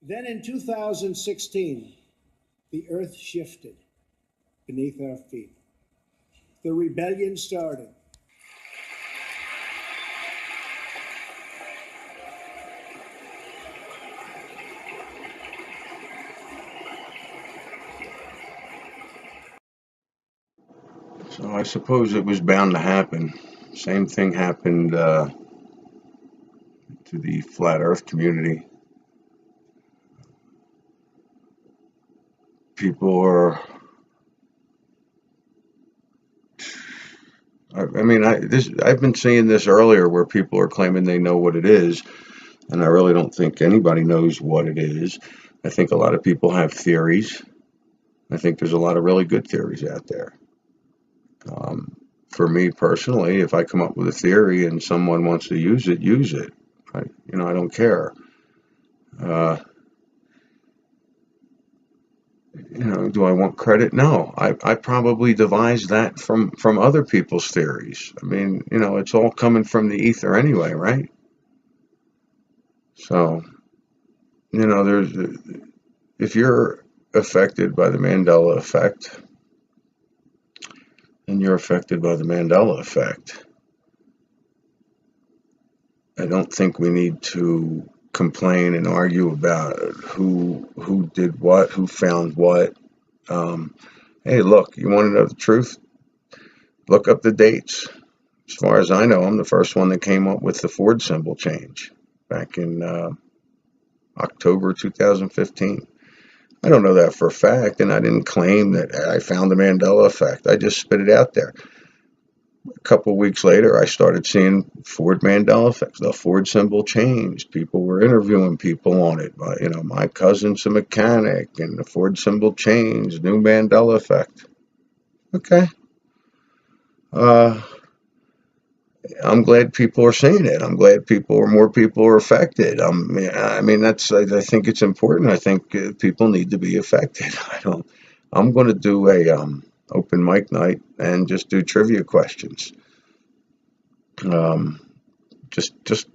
Then in 2016, the earth shifted beneath our feet. The rebellion started. So I suppose it was bound to happen. Same thing happened to the flat Earth community. People are. I've been seeing this earlier where people are claiming they know what it is, and I really don't think anybody knows what it is. I think a lot of people have theories. I think there's a lot of really good theories out there. For me personally, if I come up with a theory and someone wants to use it, use it. I don't care. Uh, do I want credit? No. I probably devised that from other people's theories. I mean, it's all coming from the ether anyway, right? So, there's if you're affected by the Mandela effect, and you're affected by the Mandela effect, I don't think we need to complain and argue about who did what, who found what. Hey, look, you want to know the truth? Look up the dates. As far as I know, I'm the first one that came up with the Ford symbol change back in October 2015. I don't know that for a fact, and I didn't claim that I found the Mandela effect. I just spit it out there. A couple of weeks later, I started seeing Ford Mandela effects. The Ford symbol changed. People were interviewing people on it. My cousin's a mechanic, and the Ford symbol changed. New Mandela effect. Okay. I'm glad people are seeing it. I'm glad more people are affected. I think it's important. I think people need to be affected. I'm going to do a open mic night and just do trivia questions. Just just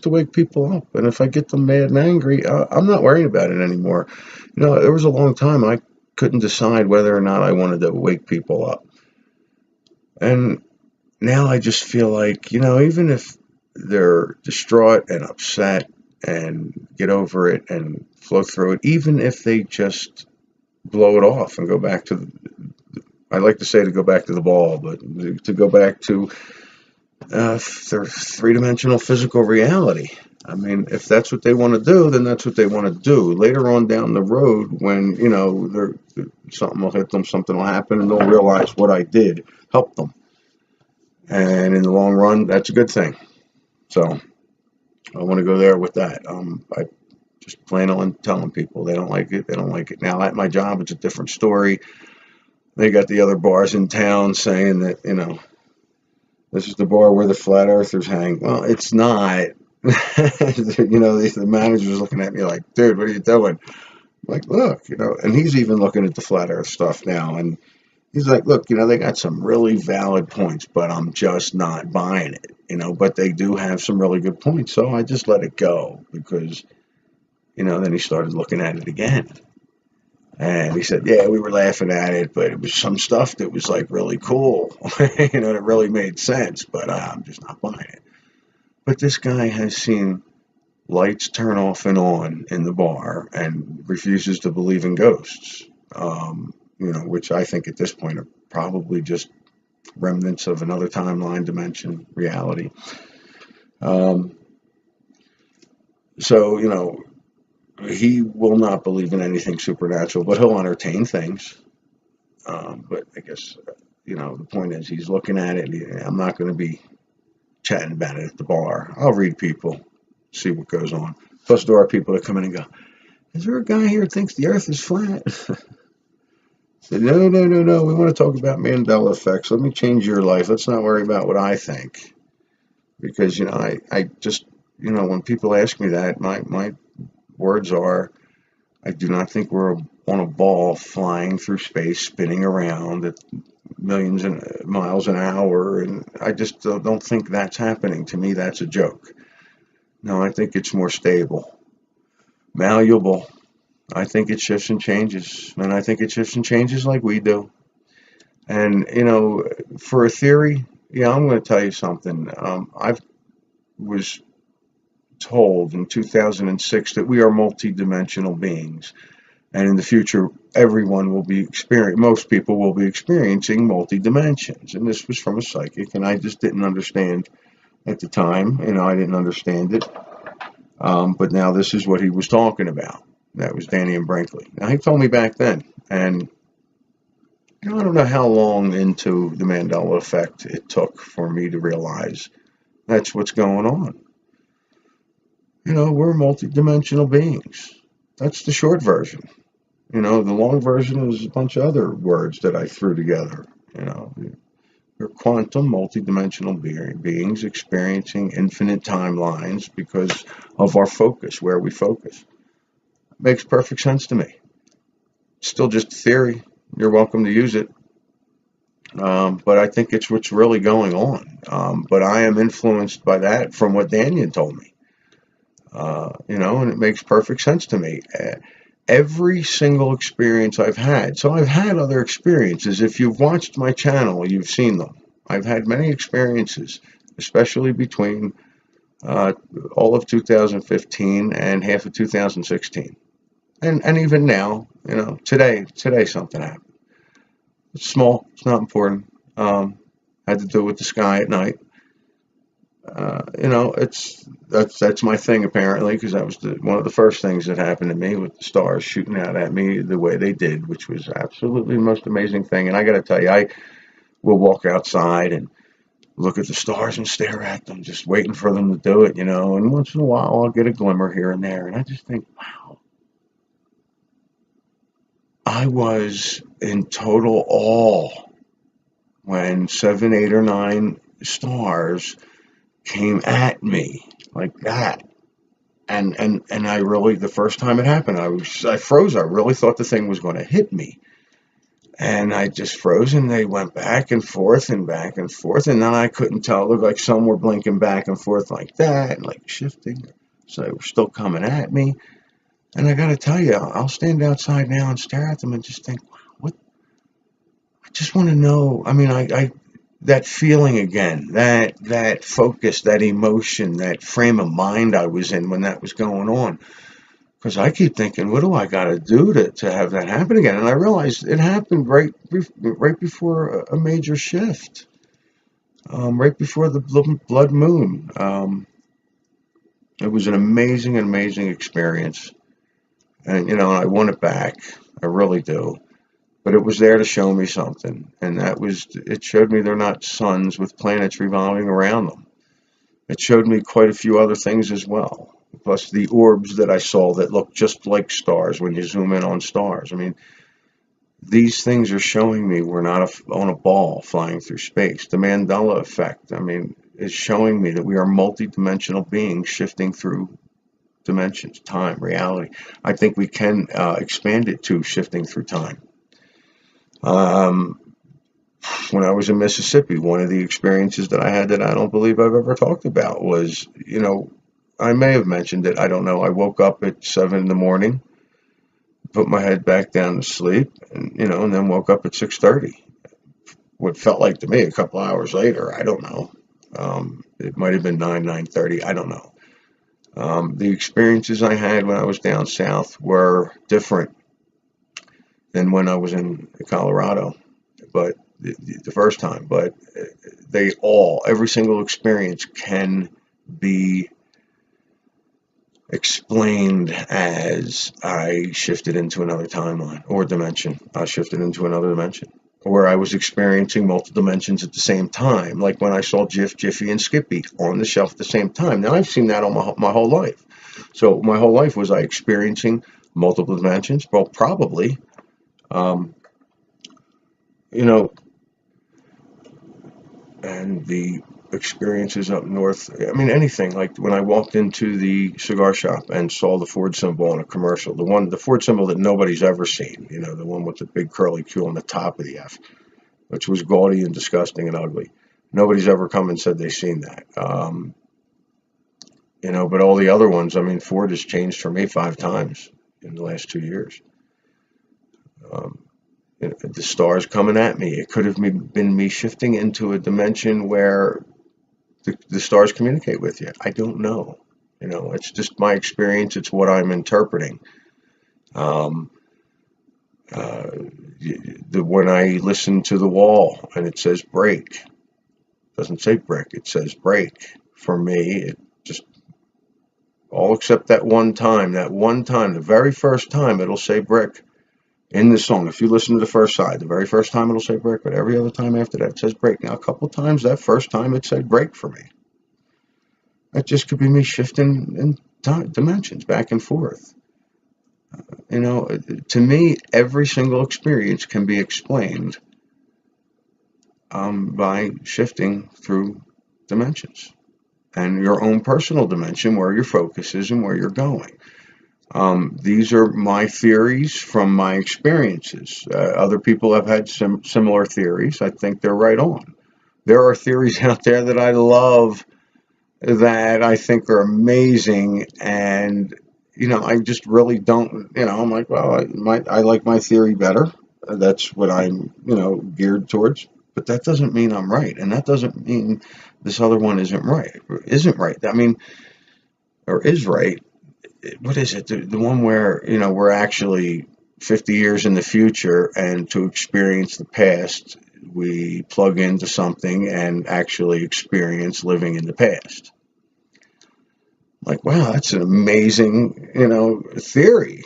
to wake people up. And if I get them mad and angry, I'm not worrying about it anymore. There was a long time I couldn't decide whether or not I wanted to wake people up. And now I just feel like, even if they're distraught and upset and get over it and flow through it, even if they just blow it off and go back to, I like to say to go back to the ball, but to go back to their three-dimensional physical reality. I mean, if that's what they want to do, then that's what they want to do. Later on down the road, when, something will hit them, something will happen, and they'll realize what I did helped them. And in the long run, that's a good thing. So I want to go there with that. I just plan on telling people they don't like it. They don't like it. Now, at my job, it's a different story. They got the other bars in town saying that, this is the bar where the flat earthers hang. Well, it's not. The manager's looking at me like, dude, what are you doing? I'm like, look, and he's even looking at the flat earth stuff now. And he's like, look, they got some really valid points, but I'm just not buying it, but they do have some really good points. So I just let it go because, then he started looking at it again. And he said, yeah, we were laughing at it, but it was some stuff that was like really cool, that really made sense, but I'm just not buying it. But this guy has seen lights turn off and on in the bar and refuses to believe in ghosts. Which I think at this point are probably just remnants of another timeline, dimension, reality. So, he will not believe in anything supernatural, but he'll entertain things. But I guess, the point is he's looking at it. I'm not going to be chatting about it at the bar. I'll read people, see what goes on. Plus, there are people that come in and go, is there a guy here that thinks the earth is flat? Said, no. We want to talk about Mandela effects. Let me change your life. Let's not worry about what I think. Because, I just, when people ask me that, my words are, I do not think we're on a ball flying through space, spinning around at millions of miles an hour. And I just don't think that's happening. To me, that's a joke. No, I think it's more stable. malleable. I think it shifts and changes, and I think it shifts and changes like we do. And for a theory, yeah, I'm going to tell you something. I was told in 2006 that we are multidimensional beings, and in the future, most people will be experiencing multi dimensions. And this was from a psychic, and I just didn't understand at the time. I didn't understand it. But now this is what he was talking about. That was Dannion Brinkley. Now he told me back then, and I don't know how long into the Mandela effect it took for me to realize that's what's going on. We're multidimensional beings. That's the short version. The long version is a bunch of other words that I threw together. We're quantum multidimensional beings experiencing infinite timelines because of our focus, where we focus. Makes perfect sense to me. Still just a theory. You're welcome to use it. But I think it's what's really going on. But I am influenced by that from what Dannion told me. And it makes perfect sense to me. Every single experience I've had. So I've had other experiences. If you've watched my channel, you've seen them. I've had many experiences, especially between all of 2015 and half of 2016. And even now, today something happened. It's small. It's not important. Had to do with the sky at night. That's my thing apparently, because that was one of the first things that happened to me, with the stars shooting out at me the way they did, which was absolutely the most amazing thing. And I got to tell you, I will walk outside and look at the stars and stare at them, just waiting for them to do it, And once in a while, I'll get a glimmer here and there, and I just think, wow, I was in total awe when 7, 8, or 9 stars came at me like that. And I really, the first time it happened, I froze. I really thought the thing was going to hit me. And I just froze, and they went back and forth and back and forth. And then I couldn't tell. It looked like some were blinking back and forth like that, and like shifting. So they were still coming at me. And I got to tell you, I'll stand outside now and stare at them and just think, wow, what? I just want to know. I mean, that feeling again, that focus, that emotion, that frame of mind I was in when that was going on. Because I keep thinking, what do I got to do to have that happen again? And I realized it happened right before a major shift, right before the blood moon. It was an amazing experience, and I want it back. I really do. But it was there to show me something, and it showed me they're not suns with planets revolving around them. It showed me quite a few other things as well, plus the orbs that I saw that look just like stars when you zoom in on stars. I mean, these things are showing me we're not on a ball flying through space. The Mandela effect, I mean, is showing me that we are multidimensional beings shifting through dimensions, time, reality. I think we can expand it to shifting through time. When I was in Mississippi, one of the experiences that I had that I don't believe I've ever talked about was, I may have mentioned it. I don't know. I woke up at 7 in the morning, put my head back down to sleep, and then woke up at 6:30. What felt like to me a couple hours later, I don't know. It might have been 9:30. I don't know. The experiences I had when I was down south were different than when I was in Colorado, but the first time. But every single experience can be explained as I shifted into another timeline or dimension. I shifted into another dimension, where I was experiencing multiple dimensions at the same time, like when I saw Jiff, Jiffy, and Skippy on the shelf at the same time. Now, I've seen that all my whole life. So my whole life was I experiencing multiple dimensions? Well, probably. And the experiences up north, I mean, anything. Like when I walked into the cigar shop and saw the Ford symbol on a commercial, the Ford symbol that nobody's ever seen, the one with the big curly Q on the top of the F, which was gaudy and disgusting and ugly. Nobody's ever come and said they've seen that. But all the other ones, I mean, Ford has changed for me 5 times in the last 2 years. Um, the stars coming at me. It could have been me shifting into a dimension where the stars communicate with you. I don't know. It's just my experience. It's what I'm interpreting. Um, uh, when I listen to the wall and it says break, it doesn't say brick, it says break. For me, it just all except that one time, the very first time it'll say brick in the song. If you listen to the first side, the very first time it'll say break, but every other time after that it says break. Now, a couple times that first time it said break for me. That just could be me shifting in dimensions back and forth. To me, every single experience can be explained by shifting through dimensions and your own personal dimension, where your focus is and where you're going. These are my theories from my experiences. Other people have had similar theories. I think they're right on. There are theories out there that I love, that I think are amazing, and I just really don't. I'm like, well, I like my theory better. That's what I'm geared towards. But that doesn't mean I'm right, and that doesn't mean this other one isn't right. I mean, or is right. What is it? The one where we're actually 50 years in the future, and to experience the past, we plug into something and actually experience living in the past. Like, wow, that's an amazing, theory.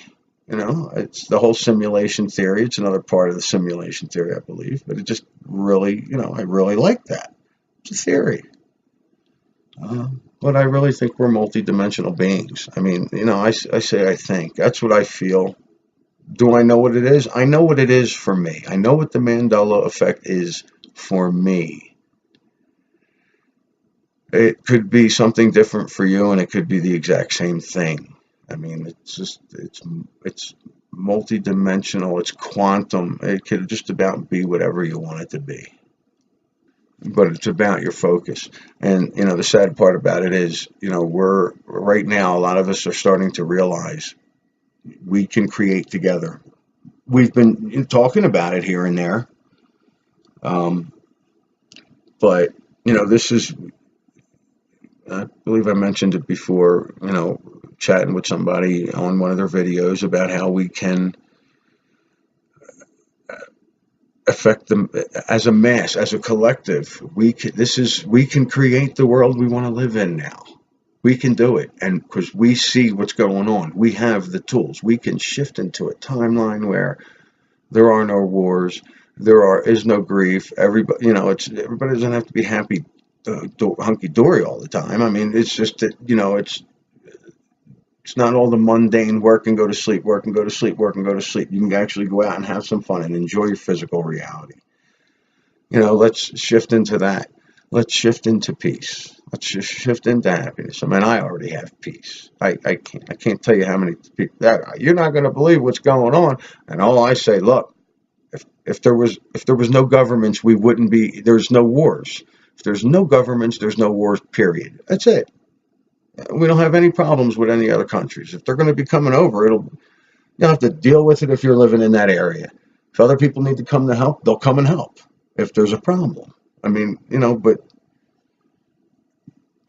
It's the whole simulation theory. It's another part of the simulation theory, I believe. But it just really, I really like that. It's a theory. But I really think we're multidimensional beings. I mean, I say I think. That's what I feel. Do I know what it is? I know what it is for me. I know what the Mandela effect is for me. It could be something different for you, and it could be the exact same thing. I mean, it's multidimensional. It's quantum. It could just about be whatever you want it to be. But it's about your focus. And, the sad part about it is, we're right now, a lot of us are starting to realize we can create together. We've been talking about it here and there. But, this is, I believe I mentioned it before, chatting with somebody on one of their videos about how we can affect them as a mass, as a collective. We can create the world we want to live in now. We can do it, and because we see what's going on, we have the tools. We can shift into a timeline where there are no wars, is no grief. Everybody, everybody doesn't have to be happy, hunky dory all the time. I mean, it's just that it's not all the mundane work and go to sleep, work and go to sleep, work and go to sleep. You can actually go out and have some fun and enjoy your physical reality. Let's shift into that. Let's shift into peace. Let's just shift into happiness. I mean, I already have peace. I can't tell you how many people that you're not going to believe what's going on. And all I say, look, if there was no governments, we wouldn't be. There's no wars. If there's no governments, there's no wars. Period. That's it. We don't have any problems with any other countries. If they're going to be coming over, you'll have to deal with it if you're living in that area. If other people need to come to help, they'll come and help if there's a problem. I mean, but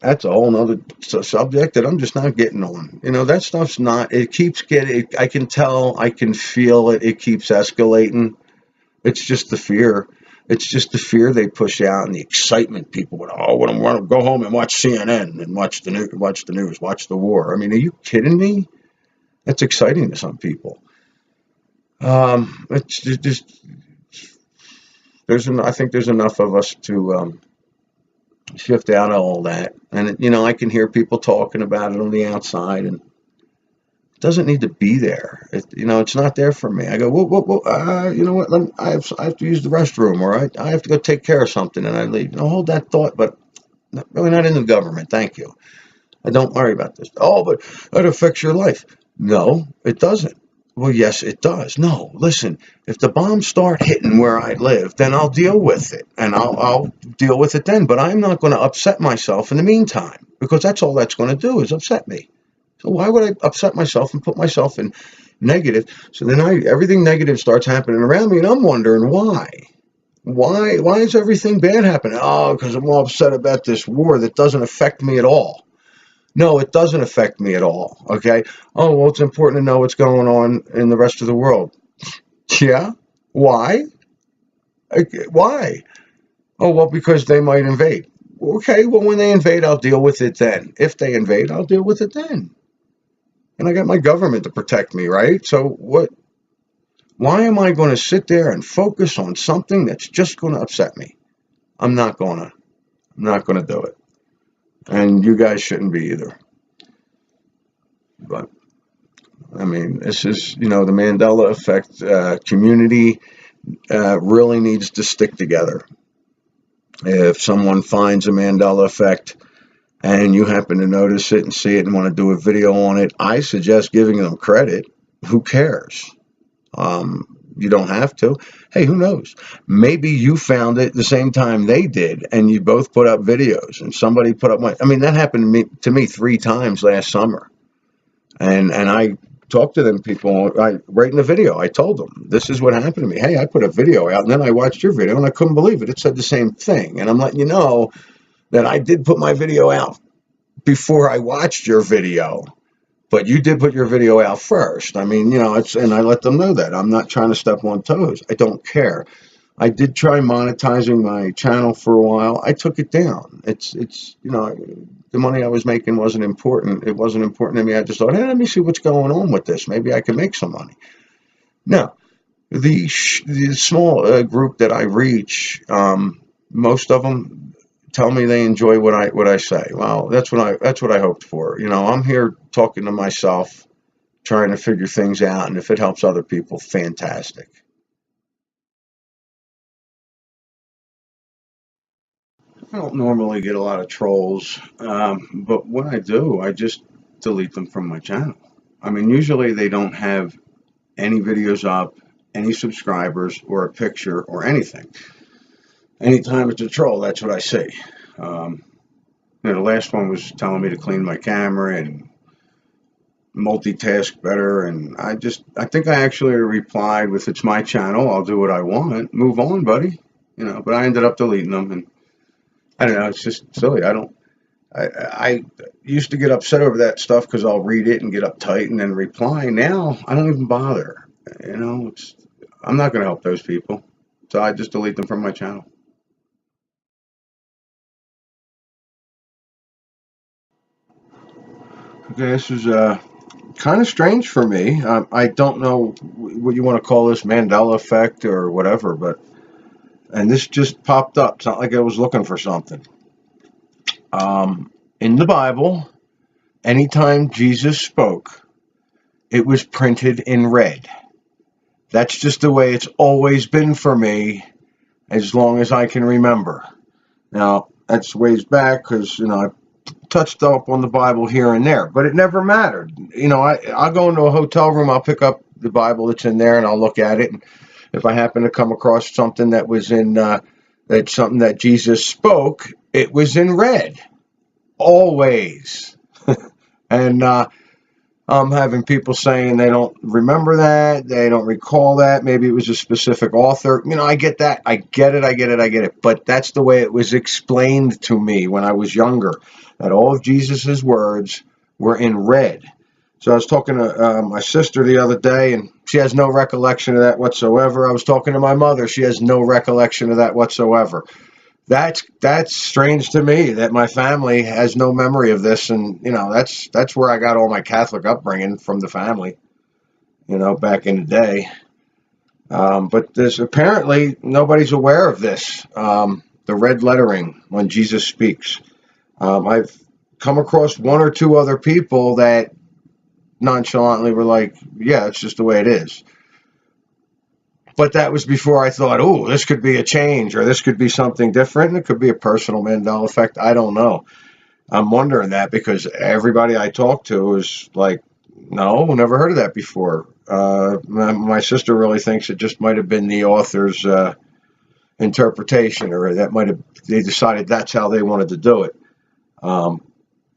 that's a whole nother subject that I'm just not getting on. That stuff's not, it keeps getting, I can tell, I can feel it. It keeps escalating. It's just the fear. It's just the fear they push out and the excitement people would, when I want to go home and watch CNN and watch the news, watch the war. I mean, are you kidding me? That's exciting to some people. It's just, I think there's enough of us to shift out of all that. And, I can hear people talking about it on the outside, and it doesn't need to be there. It's not there for me. I go, whoa, you know what? I have to use the restroom, or I have to go take care of something, and I leave. Hold that thought, but really not in the government. Thank you. I don't worry about this. Oh, but that affects your life. No, it doesn't. Well, yes, it does. No, listen, if the bombs start hitting where I live, then I'll deal with it, and I'll deal with it then. But I'm not going to upset myself in the meantime. because that's all that's going to do is upset me. So why would I upset myself and put myself in negative? So then everything negative starts happening around me, and I'm wondering why. Why is everything bad happening? Oh, because I'm all upset about this war that doesn't affect me at all. No, it doesn't affect me at all. Okay. Oh, well, it's important to know what's going on in the rest of the world. Yeah. Why? Why? Oh, well, because they might invade. Okay. Well, when they invade, I'll deal with it then. If they invade, I'll deal with it then. And I got my government to protect me, right? So what? Why am I going to sit there and focus on something that's just going to upset me? I'm not going to. I'm not going to do it. And you guys shouldn't be either. But I mean, this is, the Mandela effect. Community really needs to stick together. If someone finds a Mandela effect and you happen to notice it and see it and want to do a video on it, I suggest giving them credit. Who cares? You don't have to. Hey, who knows? Maybe you found it the same time they did, and you both put up videos. And somebody put up that happened to me 3 times last summer, and I talked to them people. Right in the video, I told them this is what happened to me. Hey, I put a video out, and then I watched your video, and I couldn't believe it. It said the same thing, and I'm letting you know that I did put my video out before I watched your video. But you did put your video out first. I mean, and I let them know that. I'm not trying to step on toes. I don't care. I did try monetizing my channel for a while. I took it down. It's the money I was making wasn't important. It wasn't important to me. I just thought, hey, let me see what's going on with this. Maybe I can make some money. Now, the small group that I reach, most of them tell me they enjoy what I say. Well, that's what I hoped for. I'm here talking to myself, trying to figure things out, and if it helps other people, fantastic. I don't normally get a lot of trolls, but when I do, I just delete them from my channel. I mean, usually they don't have any videos up, any subscribers, or a picture, or anything. Anytime it's a troll, that's what I see. The last one was telling me to clean my camera and multitask better, and I think I actually replied with, "It's my channel. I'll do what I want. Move on, buddy." But I ended up deleting them, and I don't know. It's just silly. I used to get upset over that stuff because I'll read it and get uptight and then reply. Now I don't even bother. I'm not going to help those people, so I just delete them from my channel. Okay, this is kind of strange for me. I don't know what you want to call this, Mandela effect or whatever, and this just popped up. It's not like I was looking for something. In the Bible, anytime Jesus spoke, it was printed in red. That's just the way it's always been for me, as long as I can remember. Now, that's ways back because, I touched up on the Bible here and there, but it never mattered. I'll go into a hotel room, I'll pick up the Bible that's in there, and I'll look at it. And if I happen to come across something that was that's something that Jesus spoke, it was in red, always. And I'm having people saying they don't remember that, they don't recall that. Maybe it was a specific author. I get that. I get it. But that's the way it was explained to me when I was younger, that all of Jesus's words were in red. So I was talking to my sister the other day, and she has no recollection of that whatsoever. I was talking to my mother. She has no recollection of that whatsoever. That's strange to me that my family has no memory of this. And, that's where I got all my Catholic upbringing from, the family, back in the day. But there's apparently nobody's aware of this, the red lettering when Jesus speaks. I've come across 1 or 2 other people that nonchalantly were like, yeah, it's just the way it is. But that was before I thought, oh, this could be a change, or this could be something different. And it could be a personal Mandela effect. I don't know. I'm wondering that because everybody I talk to is like, no, never heard of that before. My sister really thinks it just might have been the author's interpretation, or that they decided that's how they wanted to do it.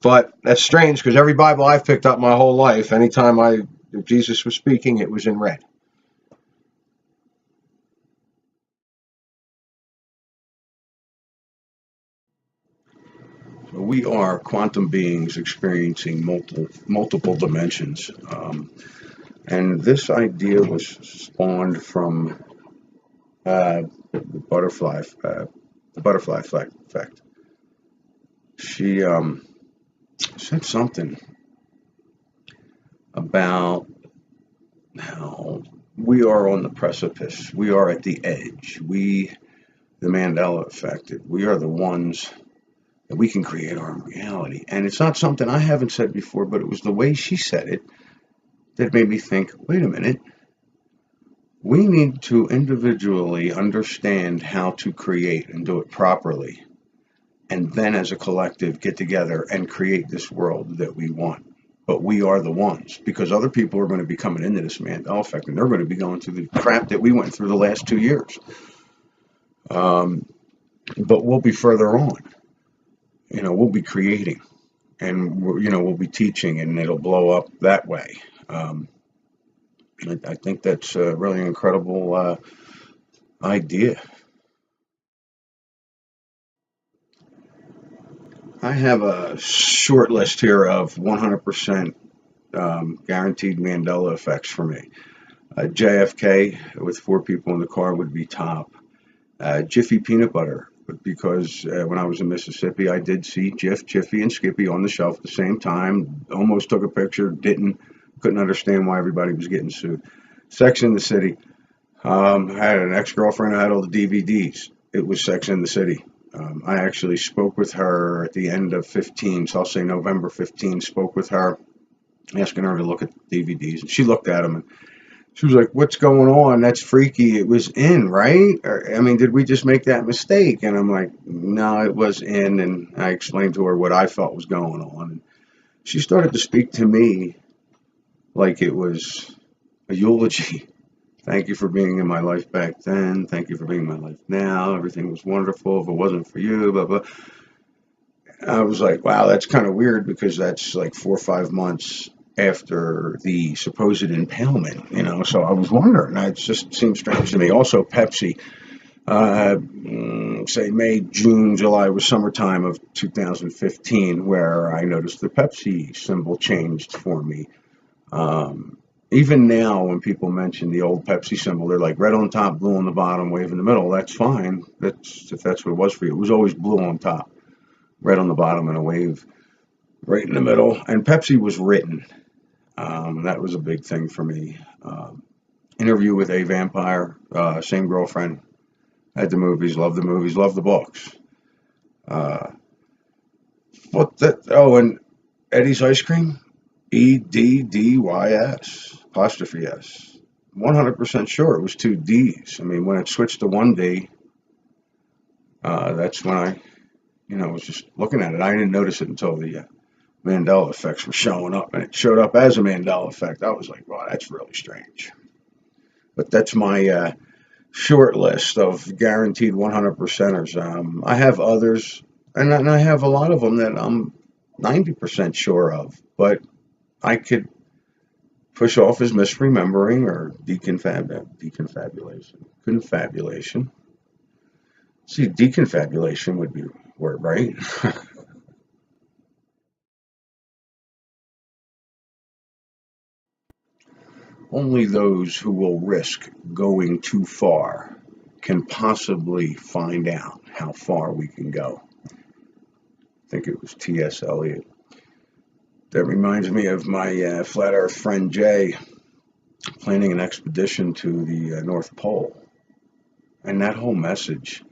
But that's strange because every Bible I've picked up my whole life, anytime if Jesus was speaking, it was in red. So we are quantum beings experiencing multiple dimensions. And this idea was spawned from the butterfly effect. She said something about how we are on the precipice. We are at the edge. The Mandela effect, we are the ones that we can create our own reality. And it's not something I haven't said before, but it was the way she said it that made me think, wait a minute, we need to individually understand how to create and do it properly. And then as a collective get together and create this world that we want. But we are the ones, because other people are going to be coming into this Mandela effect, and they're going to be going through the crap that we went through the last 2 years. But we'll be further on. We'll be creating, and we'll be teaching, and it'll blow up that way. I think that's a really incredible idea. I have a short list here of 100% guaranteed Mandela effects for me. JFK with 4 people in the car would be top. Jiffy peanut butter, because when I was in Mississippi, I did see Jiffy, and Skippy on the shelf at the same time. Almost took a picture, couldn't understand why everybody was getting sued. Sex and the City. I had an ex-girlfriend who had all the DVDs. It was Sex and the City. I actually spoke with her at the end of 15, so I'll say November 15, spoke with her, asking her to look at the DVDs. And she looked at them, and she was like, what's going on? That's freaky. It was in, right? Did we just make that mistake? And I'm like, no, it was in. And I explained to her what I felt was going on. And she started to speak to me like it was a eulogy. Thank you for being in my life back then. Thank you for being in my life now. Everything was wonderful. If it wasn't for you, blah, blah. I was like, wow, that's kind of weird, because that's like 4 or 5 months after the supposed impalement, so I was wondering. It just seemed strange to me. Also, Pepsi, say May, June, July was summertime of 2015, where I noticed the Pepsi symbol changed for me. Even now, when people mention the old Pepsi symbol, they're like red on top, blue on the bottom, wave in the middle. That's fine. If that's what it was for you. It was always blue on top, red on the bottom, and a wave right in the middle. And Pepsi was written. That was a big thing for me. Interview with a Vampire, same girlfriend. Had the movies, loved the books. And Eddie's Ice Cream, EDDYS, apostrophe S. 100% sure it was 2 D's. When it switched to 1 D, that's when I, was just looking at it. I didn't notice it until the Mandela effects were showing up, and it showed up as a Mandela effect. I was like, wow, that's really strange. But that's my short list of guaranteed 100%ers. I have others, and I have a lot of them that I'm 90% sure of, but I could push off as misremembering or confabulation. See, deconfabulation would be word, right? Only those who will risk going too far can possibly find out how far we can go. I think it was T.S. Eliot. That reminds me of my flat earth friend Jay planning an expedition to the North Pole. And that whole message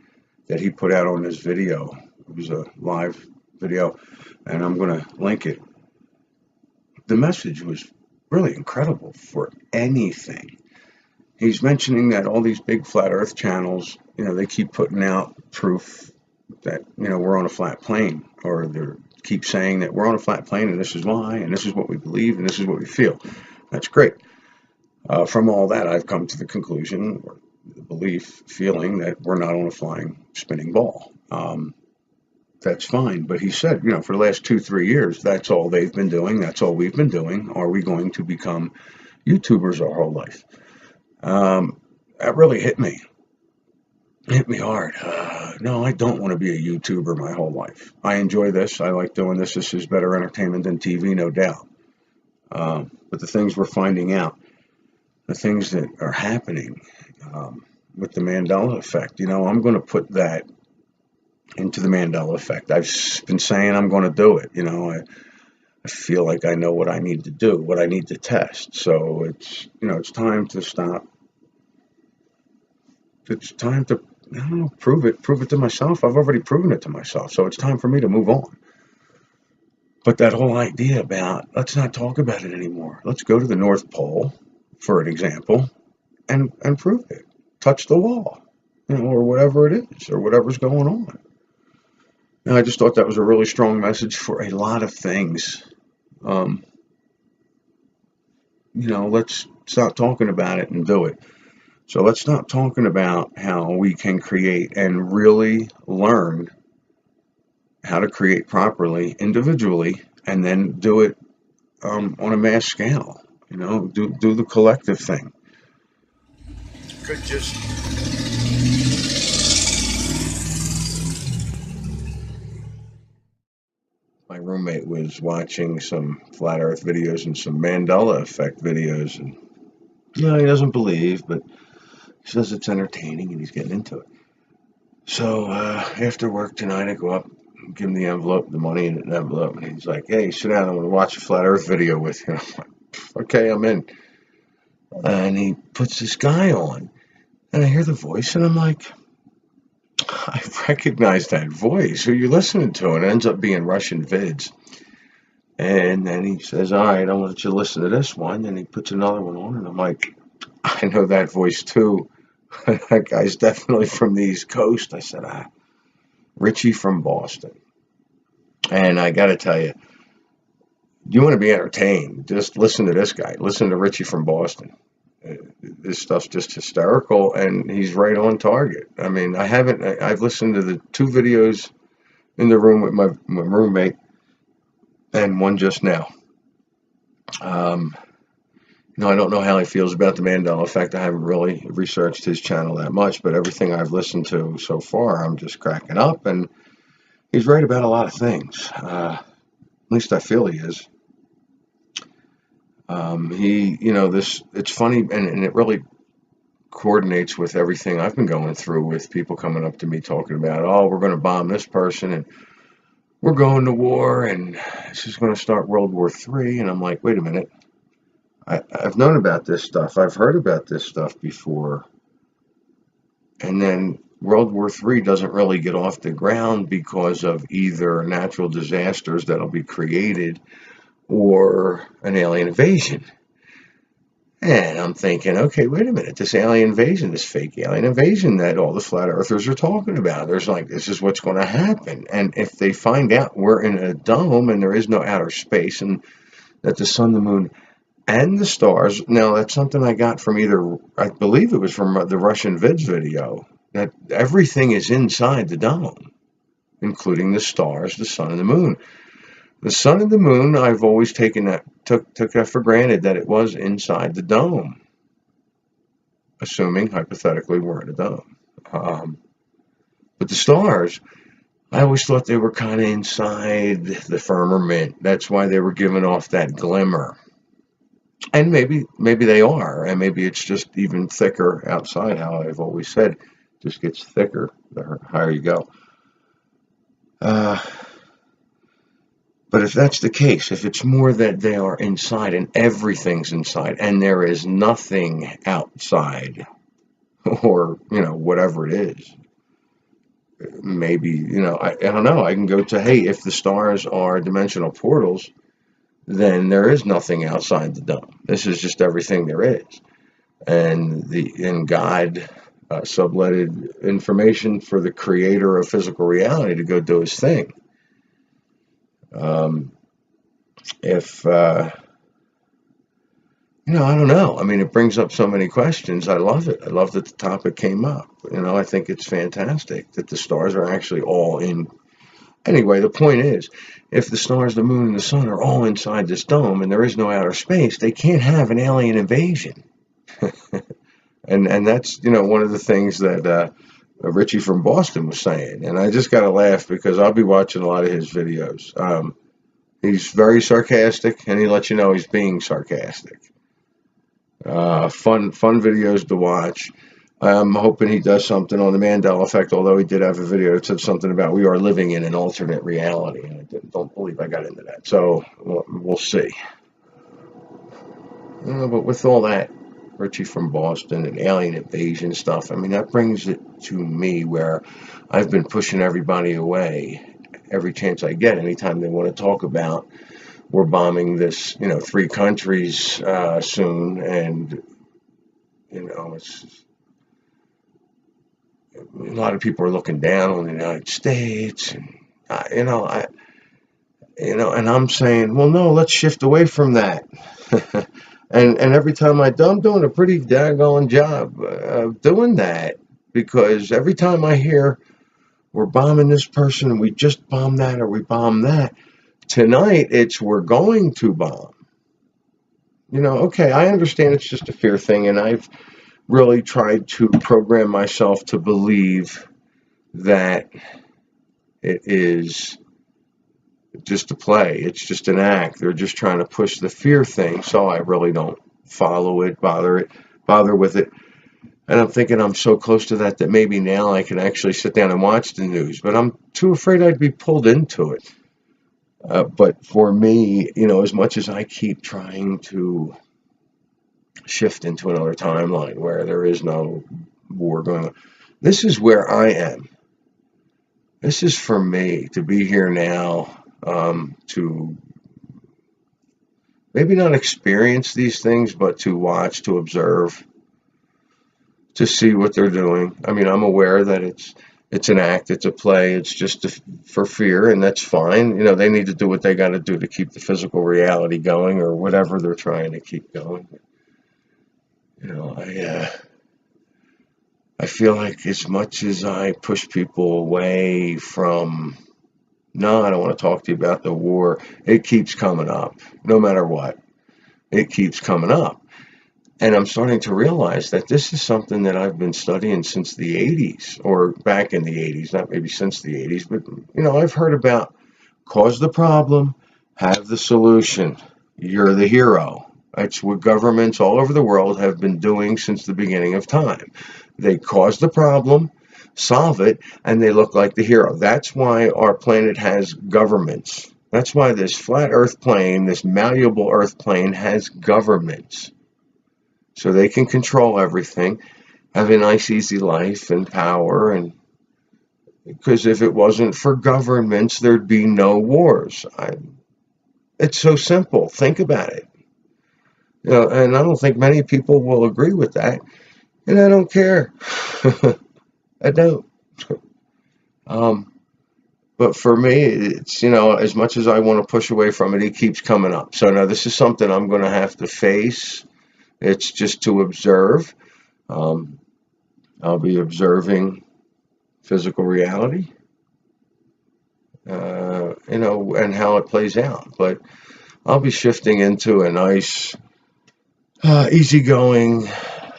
that he put out on this video, it was a live video, and I'm going to link it. The message was really incredible for anything. He's mentioning that all these big flat earth channels, they keep putting out proof that, we're on a flat plane, or they keep saying that we're on a flat plane and this is why, and this is what we believe, and this is what we feel. That's great. From all that, I've come to the conclusion, or the belief, feeling, that we're not on a flying, spinning ball. that's fine. But he said, for the last 2, 3 years, that's all they've been doing. That's all we've been doing. Are we going to become YouTubers our whole life? That really hit me. Hit me hard. No, I don't want to be a YouTuber my whole life. I enjoy this. I like doing this. This is better entertainment than TV, no doubt. But the things we're finding out, the things that are happening with the Mandela effect, I'm going to put that into the Mandela effect. I've been saying I'm going to do it. I feel like I know what I need to do, what I need to test. So it's time to stop. It's time to, prove it to myself. I've already proven it to myself. So it's time for me to move on. But that whole idea about, let's not talk about it anymore. Let's go to the North Pole, for an example, and prove it. Touch the wall, or whatever it is, or whatever's going on. And I just thought that was a really strong message for a lot of things. Let's stop talking about it and do it. So let's stop talking about how we can create and really learn how to create properly individually, and then do it on a mass scale. Do the collective thing. Could just my roommate was watching some flat Earth videos and some Mandela effect videos, and he doesn't believe, but he says it's entertaining and he's getting into it. So after work tonight, I go up, give him the envelope, the money in an envelope, and he's like, "Hey, sit down. I want to watch a flat Earth video with you." I'm like, "Okay, I'm in." And he puts this guy on, and I hear the voice, and I'm like, I recognize that voice. Who you listening to? And it ends up being Russian vids. And then he says, "All right, I want you to listen to this one." And he puts another one on, and I'm like, I know that voice too. That guy's definitely from the East Coast. I said, Richie from Boston. And I got to tell you, you want to be entertained, just listen to this guy. Listen to Richie from Boston. This stuff's just hysterical, and he's right on target. I mean, I've listened to the 2 videos in the room with my roommate, and one just now. I don't know how he feels about the Mandela effect. I haven't really researched his channel that much, but everything I've listened to so far, I'm just cracking up, and he's right about a lot of things. At least I feel he is. It's funny, and it really coordinates with everything I've been going through, with people coming up to me talking about, "Oh, we're going to bomb this person, and we're going to war, and this is going to start World War III." And I'm like, wait a minute. I've known about this stuff. I've heard about this stuff before. And then World War III doesn't really get off the ground because of either natural disasters that'll be created or an alien invasion. And I'm thinking, okay, wait a minute. This alien invasion, this fake alien invasion that all the flat earthers are talking about, there's like, this is what's going to happen. And if they find out we're in a dome and there is no outer space, and that the sun, the moon, and the stars, now that's something I got from I believe it was from the Russian vids video, that everything is inside the dome, including the stars, the sun, and the moon. The sun and the moon, I've always took that for granted, that it was inside the dome, assuming hypothetically we're in a dome. But the stars, I always thought they were kind of inside the firmament. That's why they were giving off that glimmer. And maybe they are, and maybe it's just even thicker outside. How I've always said, it just gets thicker the higher you go. But if that's the case, if it's more that they are inside and everything's inside and there is nothing outside, or whatever it is, maybe I don't know. I can go to, hey, if the stars are dimensional portals, then there is nothing outside the dome. This is just everything there is. And God subletted information for the creator of physical reality to go do his thing. I don't know. I mean, it brings up so many questions. I love it. I love that the topic came up. I think it's fantastic that the stars are actually all in Anyway, the point is, if the stars, the moon, and the sun are all inside this dome and there is no outer space, they can't have an alien invasion. And that's, one of the things that Richie from Boston was saying. And I just got to laugh because I'll be watching a lot of his videos. He's very sarcastic, and he lets you know he's being sarcastic. Fun videos to watch. I'm hoping he does something on the Mandela effect, although he did have a video that said something about we are living in an alternate reality. And I don't believe I got into that. So we'll see. But with all that, Richie from Boston and alien invasion stuff, I mean, that brings it to me where I've been pushing everybody away every chance I get. Anytime they want to talk about we're bombing this, 3 countries soon, and it's a lot of people are looking down on the United States, and and I'm saying, well, no, let's shift away from that. and every time I'm doing a pretty daggone job of doing that, because every time I hear we're bombing this person and we just bombed that or we bombed that, tonight it's we're going to bomb. Okay, I understand it's just a fear thing, and I've really tried to program myself to believe that it is just a play. It's just an act. They're just trying to push the fear thing, so I really don't follow it, bother with it. And I'm thinking I'm so close to that maybe now I can actually sit down and watch the news, but I'm too afraid I'd be pulled into it. But for me, as much as I keep trying to shift into another timeline where there is no war going on, this is where I am. This is for me to be here now, to maybe not experience these things, but to watch, to observe, to see what they're doing. I mean, I'm aware that it's an act, it's a play, it's just for fear, and that's fine. They need to do what they got to do to keep the physical reality going, or whatever they're trying to keep going. I feel like as much as I push people away from, no, I don't want to talk to you about the war, it keeps coming up. No matter what, it keeps coming up. And I'm starting to realize that this is something that I've been studying since the 80s, or back in the 80s, not maybe since the 80s, but, I've heard about cause the problem, have the solution. You're the hero. That's what governments all over the world have been doing since the beginning of time. They cause the problem, solve it, and they look like the hero. That's why our planet has governments. That's why this flat earth plane, this malleable earth plane, has governments. So they can control everything, have a nice, easy life and power. And because if it wasn't for governments, there'd be no wars. It's so simple. Think about it. And I don't think many people will agree with that. And I don't care. I don't. But for me, it's, as much as I want to push away from it, it keeps coming up. So now this is something I'm going to have to face. It's just to observe. I'll be observing physical reality, and how it plays out. But I'll be shifting into a nice, easygoing,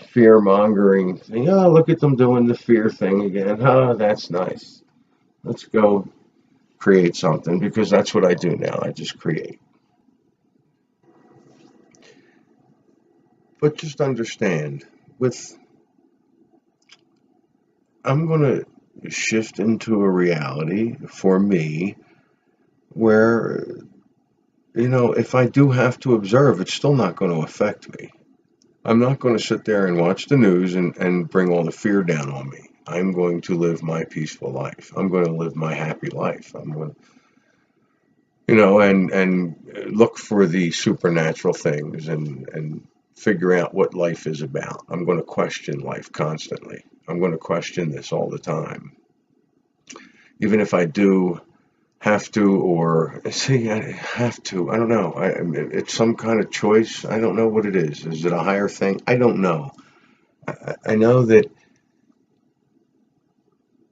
fear-mongering thing. Oh, look at them doing the fear thing again. Oh, that's nice. Let's go create something, because that's what I do now. I just create. But just understand, I'm going to shift into a reality for me where, if I do have to observe, it's still not going to affect me. I'm not going to sit there and watch the news and bring all the fear down on me. I'm going to live my peaceful life. I'm going to live my happy life. I'm going to, and look for the supernatural things and figure out what life is about. I'm going to question life constantly. I'm going to question this all the time. Even if I do have to, or see, I have to, I don't know. It's some kind of choice. I don't know what it is. Is it a higher thing? I don't know. I know that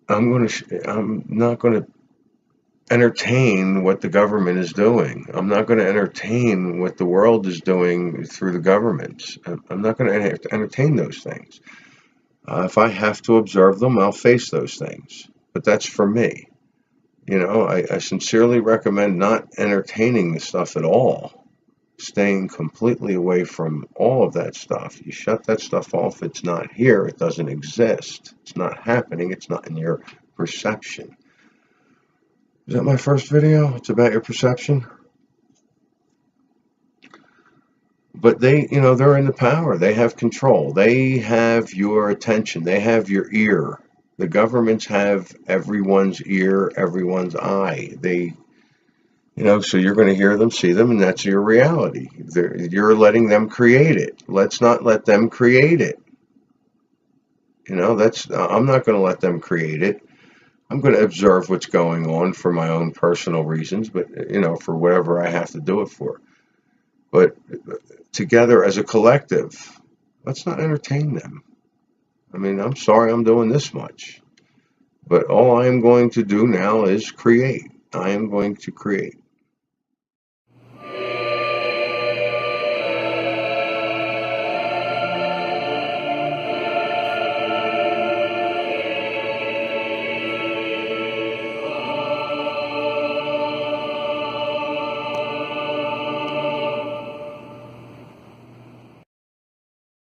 I'm not going to entertain what the government is doing. I'm not going to entertain what the world is doing through the governments. I'm not going to entertain those things. If I have to observe them, I'll face those things. But that's for me. You know, I sincerely recommend not entertaining the stuff at all. Staying completely away from all of that stuff. You shut that stuff off. It's not here. It doesn't exist. It's not happening. It's not in your perception. Is that my first video? It's about your perception. But they, you know, they're in the power. They have control. They have your attention. They have your ear. The governments have everyone's ear, everyone's eye. They, you know, so you're going to hear them, see them, and that's your reality. You're letting them create it. Let's not let them create it. You know, I'm not going to let them create it. I'm going to observe what's going on for my own personal reasons, but, you know, for whatever I have to do it for. But together as a collective, let's not entertain them. I mean, I'm sorry I'm doing this much, but all I am going to do now is create. I am going to create.